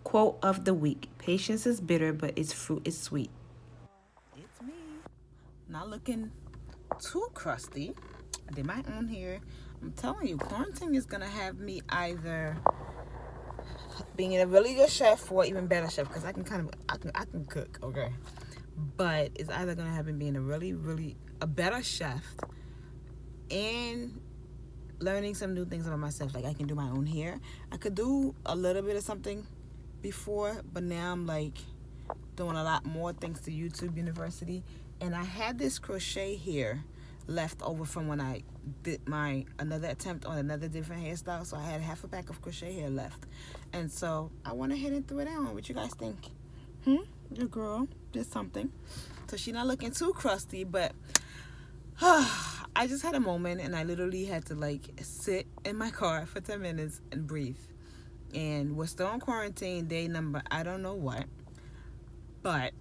Quote of the week: patience is bitter, but its fruit is sweet. It's me. Not looking too crusty. I did my own hair. I'm telling you, quarantine is gonna have me either being a really good chef or even better chef, because I can cook, okay. But it's either gonna have me being a really a better chef and learning some new things about myself. Like I can do my own hair. I could do a little bit of something before, but now I'm like doing a lot more thanks to YouTube University. And I had this crochet hair left over from when I did my another attempt on another different hairstyle. So I had half a pack of crochet hair left, and so I went ahead and threw it on. What you guys think? Your girl did something, so she's not looking too crusty, but I just had a moment, and I literally had to like sit in my car for 10 minutes and breathe. And we're still on quarantine, day number I don't know what, but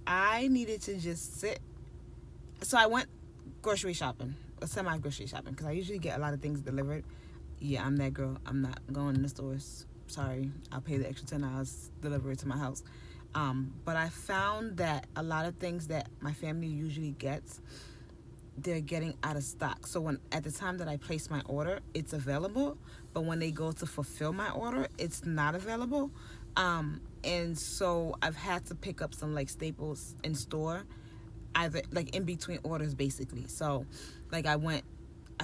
I needed to just sit. So I went grocery shopping, or semi grocery shopping, because I usually get a lot of things delivered. Yeah, I'm that girl. I'm not going in the stores. Sorry, I'll pay the extra $10, deliver it to my house. But I found that a lot of things that my family usually gets, they're getting out of stock. So when at the time that I place my order, it's available, but when they go to fulfill my order, it's not available. And so I've had to pick up some like staples in store, either like in between orders basically. So like I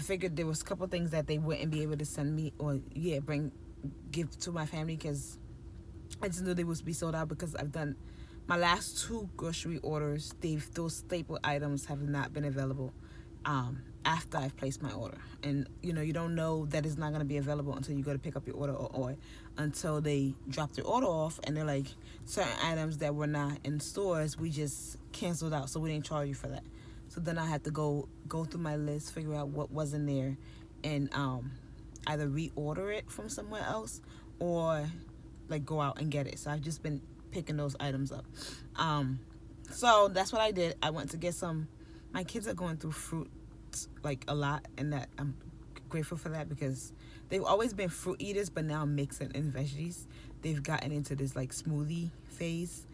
figured there was a couple things that they wouldn't be able to send me, or give to my family, because I just knew they would be sold out, because I've done my last two grocery orders. Those staple items have not been available after I've placed my order. And you don't know that it's not going to be available until you go to pick up your order, or until they drop their order off and they're like, certain items that were not in stores, we just canceled out, so we didn't charge you for that. So then I had to go through my list, figure out what wasn't there, and either reorder it from somewhere else, or like go out and get it. So I've just been picking those items up. So that's what I did. I went to get some. My kids are going through fruit like a lot, and that I'm grateful for that, because they've always been fruit eaters, but now mixing in veggies, they've gotten into this like smoothie phase.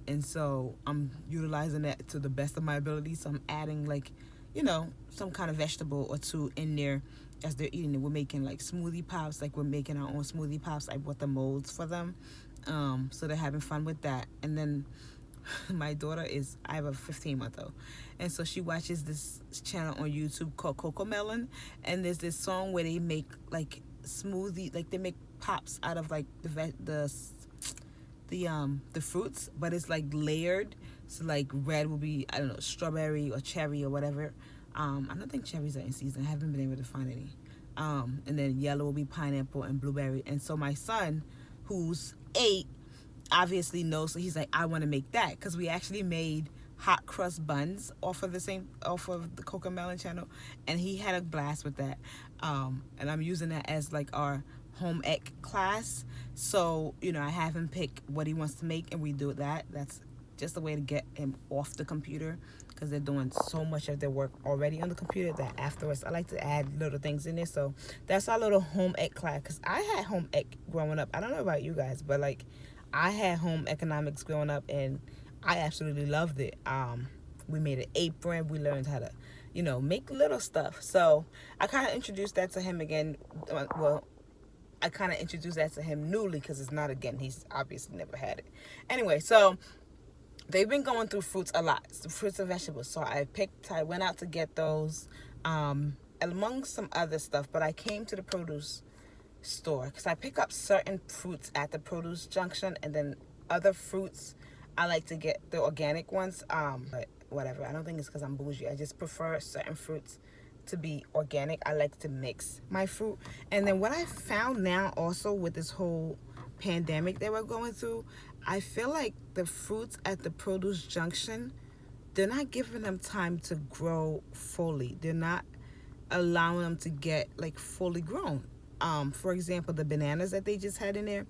And so I'm utilizing that to the best of my ability. So I'm adding like, some kind of vegetable or two in there as they're eating it. We're making like smoothie pops, like we're making our own smoothie pops. I bought the molds for them. So they're having fun with that. And then my daughter I have a 15-month-old, and so she watches this channel on YouTube called Coco Melon, and there's this song where they make like smoothie, like they make pops out of like the fruits, but it's like layered. So like red will be, I don't know, strawberry or cherry or whatever. I don't think cherries are in season. I haven't been able to find any. And then yellow will be pineapple and blueberry. And so my son, who's 8, obviously knows, so he's like, I want to make that, because we actually made hot crust buns off of the Coco Melon channel, and he had a blast with that. And I'm using that as like our home ec class. So I have him pick what he wants to make, and we do that. That's just a way to get him off the computer, because they're doing so much of their work already on the computer that afterwards I like to add little things in there. So that's our little home ec class, because I had home ec growing up. I don't know about you guys, but like I had home economics growing up, and I absolutely loved it. We made an apron. We learned how to make little stuff. So I kind of introduced that to him again. Well, I kind of introduced that to him newly, because it's not, again, he's obviously never had it. Anyway, so they've been going through fruits a lot, so fruits and vegetables. So I went out to get those, among some other stuff, but I came to the produce store, because I pick up certain fruits at the produce junction, and then other fruits I like to get the organic ones. But whatever, I don't think it's because I'm bougie. I just prefer certain fruits to be organic. I like to mix my fruit. And then what I found now also with this whole pandemic that we're going through, I feel like the fruits at the produce junction, they're not giving them time to grow fully. They're not allowing them to get like fully grown. For example, the bananas that they just had in there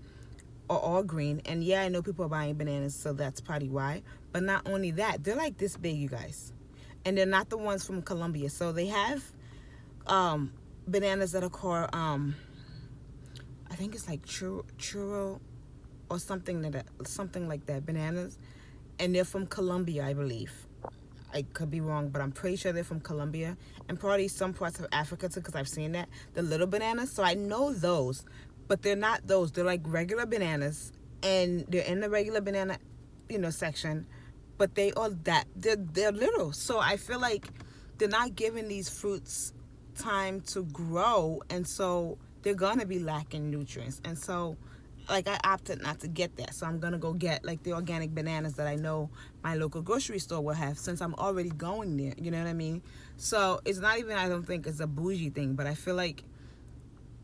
are all green, and yeah, I know people are buying bananas, so that's probably why. But not only that, they're like this big, you guys, and they're not the ones from Colombia. So they have bananas that are called I think it's like churro. or something like that, bananas, and they're from Colombia, I believe. I could be wrong, but I'm pretty sure they're from Colombia and probably some parts of Africa too, because I've seen that, the little bananas. So I know those, but they're not those. They're like regular bananas, and they're in the regular banana, section, but they're little. So I feel like they're not giving these fruits time to grow, and so they're gonna be lacking nutrients. And so, like, I opted not to get that, so I'm gonna go get like the organic bananas that I know my local grocery store will have, since I'm already going there. You know what I mean? So it's not even, I don't think it's a bougie thing, but I feel like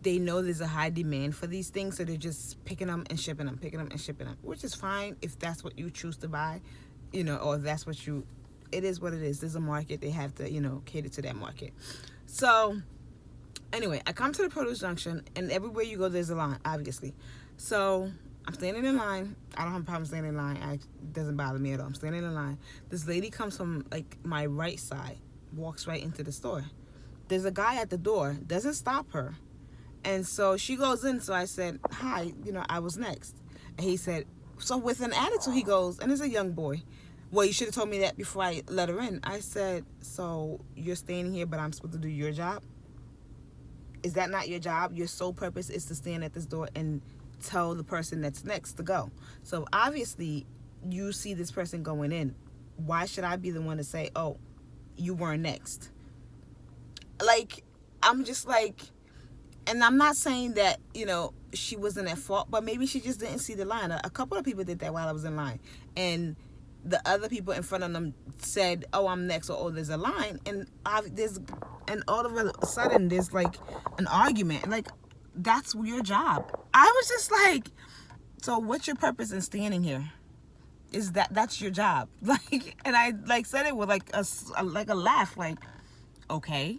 they know there's a high demand for these things, so they're just picking them and shipping them, which is fine if that's what you choose to buy, or if that's what you, it is what it is. There's a market, they have to cater to that market. So anyway, I come to the produce junction, and everywhere you go there's a line, obviously. So I'm standing in line. I don't have a problem standing in line. It doesn't bother me at all. I'm standing in line. This lady comes from like my right side, walks right into the store. There's a guy at the door, doesn't stop her. And so she goes in. So I said, hi, I was next. And he said, so with an attitude, he goes, and it's a young boy, well, you should have told me that before I let her in. I said, so you're standing here, but I'm supposed to do your job? Is that not your job? Your sole purpose is to stand at this door and tell the person that's next to go. So obviously you see this person going in. Why should I be the one to say, oh, you weren't next? Like, I'm just like, and I'm not saying that, she wasn't at fault, but maybe she just didn't see the line. A couple of people did that while I was in line. And the other people in front of them said, oh, I'm next, or oh, there's a line. And all of a sudden there's like an argument. And like, that's your job. I was just like, so what's your purpose in standing here? Is that's your job? Like, and I like said it with like a laugh, like, okay.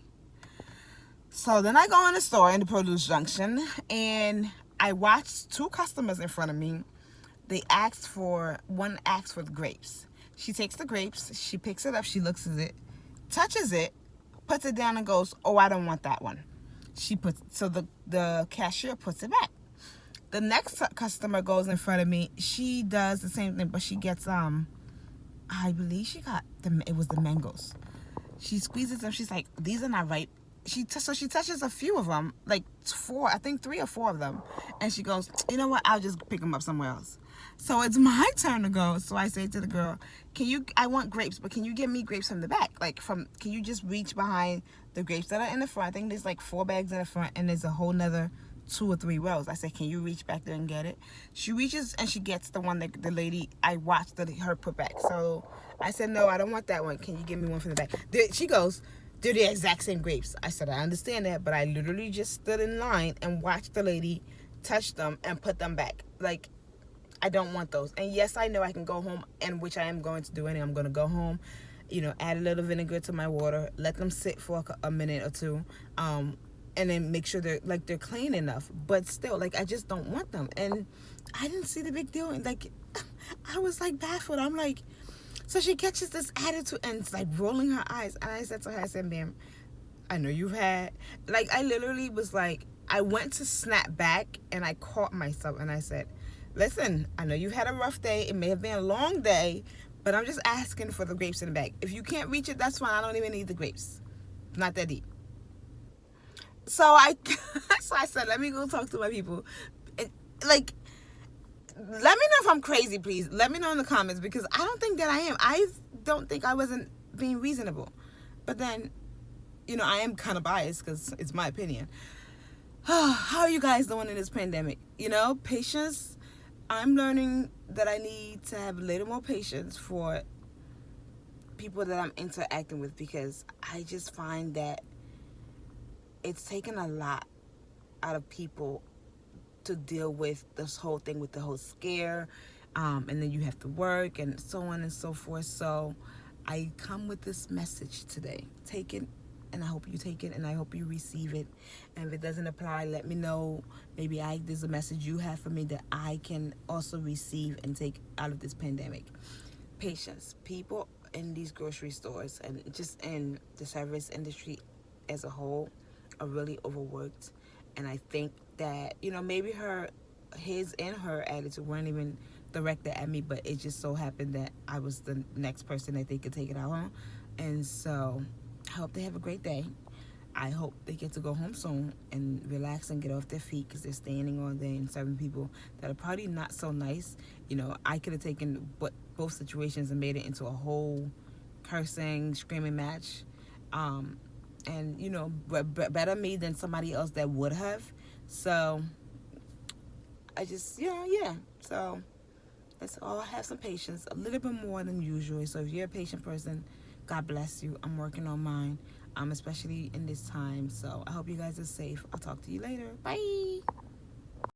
So then I go in the store in the produce junction, and I watched two customers in front of me. One asked for the grapes. She takes the grapes, she picks it up, she looks at it, touches it, puts it down and goes, oh, I don't want that one. So the cashier puts it back. The next customer goes in front of me. She does the same thing, but she gets I believe she got it was the mangoes. She squeezes them. She's like, these are not ripe. So she touches a few of them, like 4, I think 3 or 4 of them, and she goes, you know what? I'll just pick them up somewhere else. So it's my turn to go. So I say to the girl, I want grapes, but can you give me grapes from the back? Can you just reach behind the grapes that are in the front? I think there's like 4 bags in the front, and there's a whole nother 2 or 3 rows. I said, can you reach back there and get it? She reaches and she gets the one that the lady, I watched her put back. So I said, no, I don't want that one. Can you give me one from the back? She goes, they're the exact same grapes. I said, I understand that, but I literally just stood in line and watched the lady touch them and put them back. Like, I don't want those. And yes, I know I can go home, and which I am going to do anyway. I'm going to go home, add a little vinegar to my water, let them sit for a minute or two, and then make sure they're clean enough. But still, like, I just don't want them. And I didn't see the big deal. And like, I was like baffled. I'm like, so she catches this attitude and it's like rolling her eyes. And I said to her, I said, ma'am, I know you've had, like, I literally was like, I went to snap back and I caught myself and I said, listen, I know you've had a rough day. It may have been a long day, but I'm just asking for the grapes in the bag. If you can't reach it, that's fine. I don't even need the grapes. It's not that deep. So I said, let me go talk to my people. Like, let me know if I'm crazy, please. Let me know in the comments, because I don't think that I am. I don't think I wasn't being reasonable. But then, I am kind of biased because it's my opinion. How are you guys doing in this pandemic? Patience. I'm learning that I need to have a little more patience for people that I'm interacting with, because I just find that it's taken a lot out of people to deal with this whole thing, with the whole scare, and then you have to work and so on and so forth. So I come with this message today. Take it, and I hope you take it, and I hope you receive it. And if it doesn't apply, let me know. Maybe there's a message you have for me that I can also receive and take out of this pandemic. Patience. People in these grocery stores and just in the service industry as a whole are really overworked. And I think that, maybe her his and her attitude weren't even directed at me, but it just so happened that I was the next person that they could take it out on. And so I hope they have a great day. I hope they get to go home soon and relax and get off their feet, because they're standing all day and serving people that are probably not so nice. You know, I could have taken both situations and made it into a whole cursing, screaming match. And, you know, better me than somebody else that would have. So I just, yeah. So that's all. Have some patience, a little bit more than usual. So if you're a patient person, God bless you. I'm working on mine, especially in this time. So I hope you guys are safe. I'll talk to you later. Bye.